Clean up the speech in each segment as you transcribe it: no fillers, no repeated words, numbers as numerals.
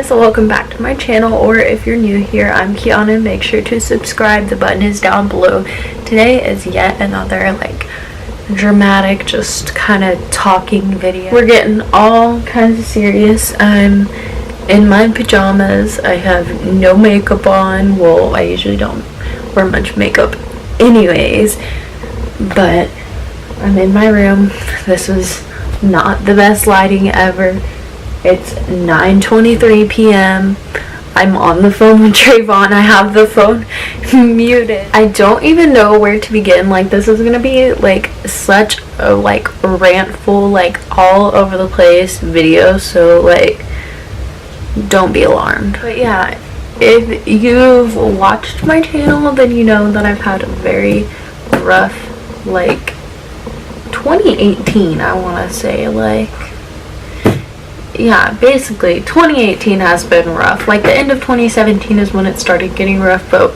guys, welcome back to my channel, or if you're new here, I'm Kiana. Make sure to subscribe, the button is down below. Today is yet another dramatic, just kind of talking video. We're getting all kinds of serious. I'm in my pajamas. I have no makeup on. Well, I usually don't wear much makeup anyways, but I'm in my room. This is not the best lighting ever. It's 9:23 p.m. I'm on the phone with Trayvon. I have the phone muted. I don't even know where to begin. This is gonna be such a rantful, all over the place video, so don't be alarmed. But yeah, if you've watched my channel, then you know that I've had a very rough 2018, I want to say. Yeah, basically 2018 has been rough. The end of 2017 is when it started getting rough, but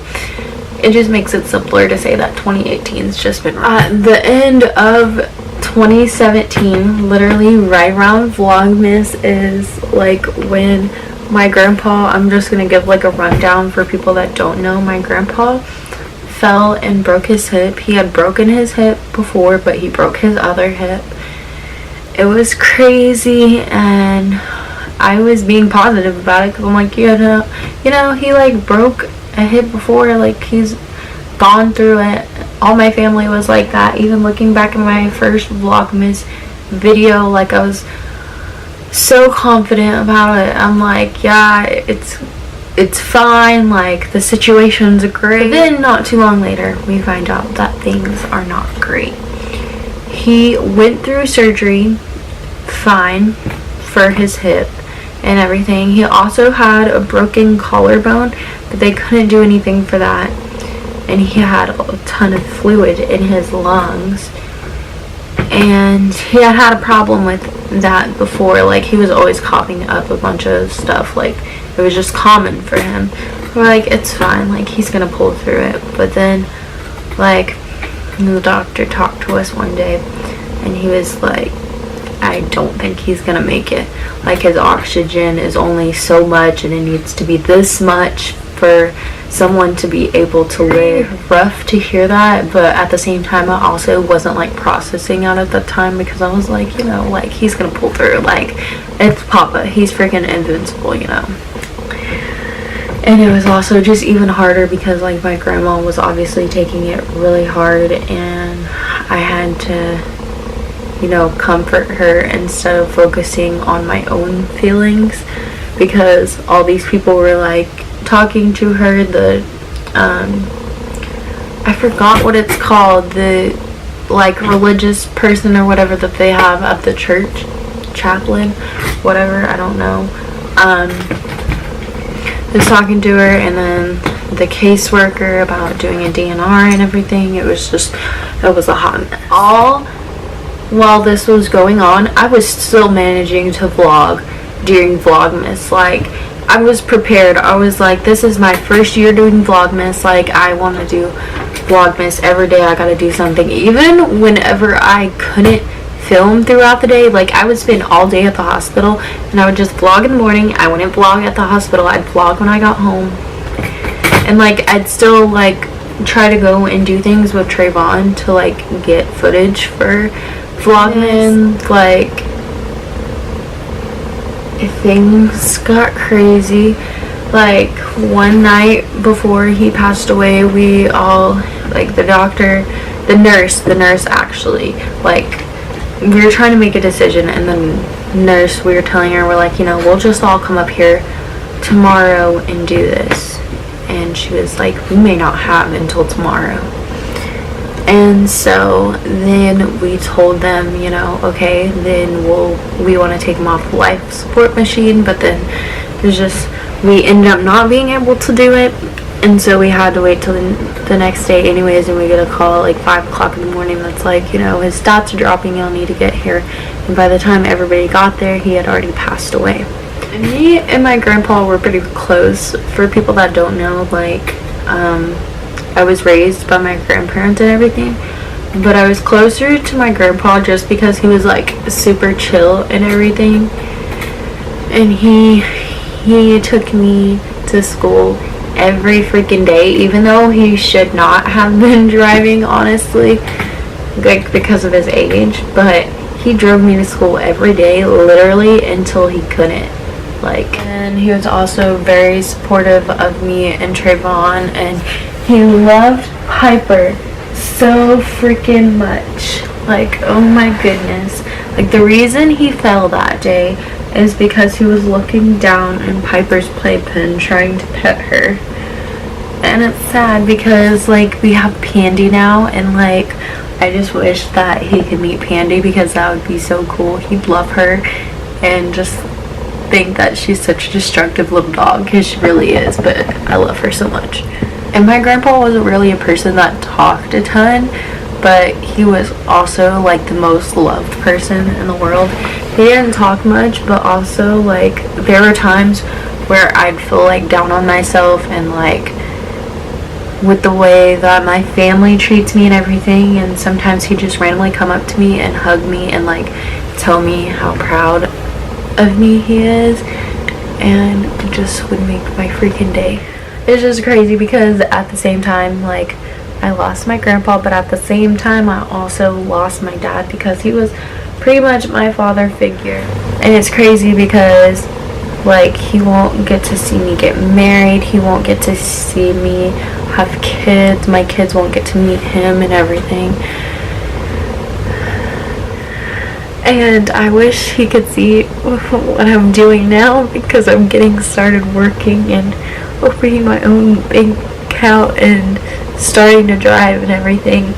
it just makes it simpler to say that 2018's just been rough. At the end of 2017, literally right around Vlogmas, is when my grandpa, I'm just gonna give a rundown for people that don't know. My grandpa fell and broke his hip. He had broken his hip before, but he broke his other hip. It was crazy, and I was being positive about it because I'm he broke a hip before, he's gone through it. All my family was like that. Even looking back at my first Vlogmas video, I was so confident about it. I'm yeah, it's fine, the situation's great. But then not too long later, we find out that things are not great. He went through surgery fine for his hip and everything. He also had a broken collarbone, but they couldn't do anything for that. And he had a ton of fluid in his lungs. And he had a problem with that before. He was always coughing up a bunch of stuff. It was just common for him. We're it's fine. He's gonna pull through it. But then, the doctor talked to us one day, and he was I don't think he's gonna make it. His oxygen is only so much, and it needs to be this much for someone to be able to live. Rough to hear that, but at the same time, I also wasn't processing out at that time, because I was he's gonna pull through. It's Papa. He's freaking invincible, And it was also just even harder because my grandma was obviously taking it really hard, and I had to comfort her instead of focusing on my own feelings, because all these people were talking to her. I forgot what it's called, the religious person or whatever that they have at the church, chaplain, whatever, I don't know. Was talking to her, and then the caseworker about doing a DNR and everything. It was a hot mess. All while this was going on, I was still managing to vlog during Vlogmas. I was prepared. I was this is my first year doing Vlogmas. I want to do Vlogmas every day. I gotta do something. Even whenever I couldn't film throughout the day, I would spend all day at the hospital, and I would just vlog in the morning. I wouldn't vlog at the hospital. I'd vlog when I got home, and I'd still try to go and do things with Trayvon to get footage for Vlogmas. Things got crazy. One night before he passed away, we all the nurse actually, we were trying to make a decision, and the nurse, we were telling her, we're we'll just all come up here tomorrow and do this. And she was we may not have until tomorrow. And so then we told them, okay, then we want to take him off the life support machine, but then we ended up not being able to do it. And so we had to wait till the next day anyways, and we get a call at 5 o'clock in the morning that's his stats are dropping, you'll need to get here. And by the time everybody got there, he had already passed away. And me and my grandpa were pretty close. For people that don't know, I was raised by my grandparents and everything, but I was closer to my grandpa just because he was super chill and everything. And he he took me to school every freaking day, even though he should not have been driving, honestly, like because of his age. But he drove me to school every day, literally, until he couldn't. Like, and he was also very supportive of me and Trayvon, and he loved Piper so freaking much. Like, oh my goodness. Like, the reason he fell that day is because he was looking down in Piper's playpen trying to pet her. And it's sad because, like, we have Pandy now, and, like, I just wish that he could meet Pandy because that would be so cool. He'd love her and just think that she's such a destructive little dog, because she really is, but I love her so much. And my grandpa wasn't really a person that talked a ton, but he was also, like, the most loved person in the world. He didn't talk much, but also, like, there were times where I'd feel, like, down on myself, and, like, with the way that my family treats me and everything, and sometimes he'd just randomly come up to me and hug me and, like, tell me how proud of me he is, and it just would make my freaking day. It's just crazy because at the same time, like, I lost my grandpa, but at the same time I also lost my dad because he was pretty much my father figure. And it's crazy because, like, he won't get to see me get married, he won't get to see me have kids, my kids won't get to meet him and everything. And I wish he could see what I'm doing now, because I'm getting started working and opening my own bank account and starting to drive and everything.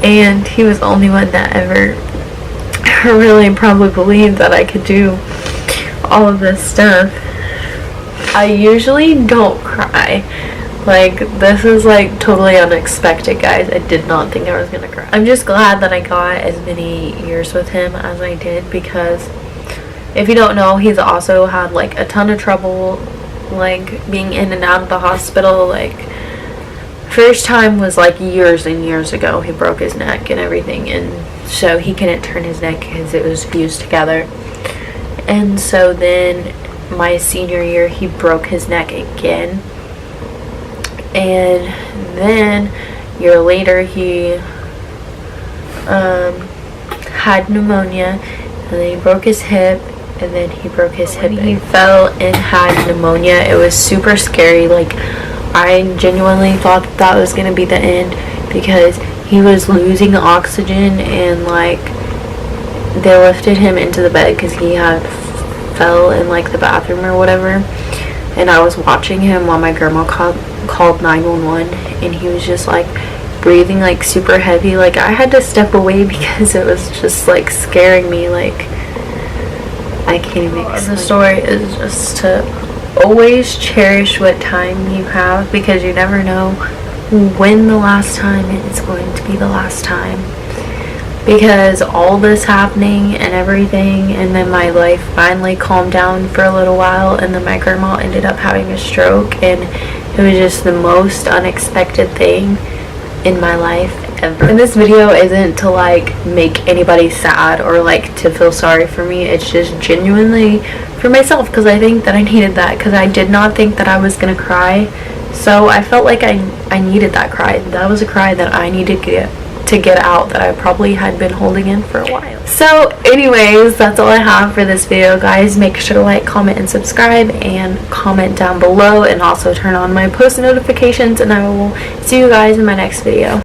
And he was the only one that ever really probably believed that I could do all of this stuff. I usually don't cry. Like, this is, like, totally unexpected, guys. I did not think I was gonna cry. I'm just glad that I got as many years with him as I did, because if you don't know, he's also had, like, a ton of trouble, like, being in and out of the hospital. Like, first time was, like, years and years ago. He broke his neck and everything, and so he couldn't turn his neck because it was fused together. And so then my senior year, he broke his neck again. And then a year later, he had pneumonia, and then he broke his hip, and then he broke his hip. When he fell and had pneumonia, it was super scary. Like, I genuinely thought that was gonna be the end, because he was losing oxygen, and, like, they lifted him into the bed because he had fell in, like, the bathroom or whatever. And I was watching him while my grandma called 911, and he was just, like, breathing, like, super heavy. Like, I had to step away because it was just, like, scaring me. Like, I can't even explain. The story is just to always cherish what time you have, because you never know when the last time is going to be the last time. Because all this happening and everything, and then my life finally calmed down for a little while, and then my grandma ended up having a stroke, and it was just the most unexpected thing in my life ever. And this video isn't to, like, make anybody sad or, like, to feel sorry for me. It's just genuinely for myself, because I think that I needed that, because I did not think that I was gonna cry. So I felt like I needed that cry. That was a cry that I needed to get out, that I probably had been holding in for a while. So anyways, that's all I have for this video, guys. Make sure to like, comment, and subscribe, and comment down below, and also turn on my post notifications, and I will see you guys in my next video.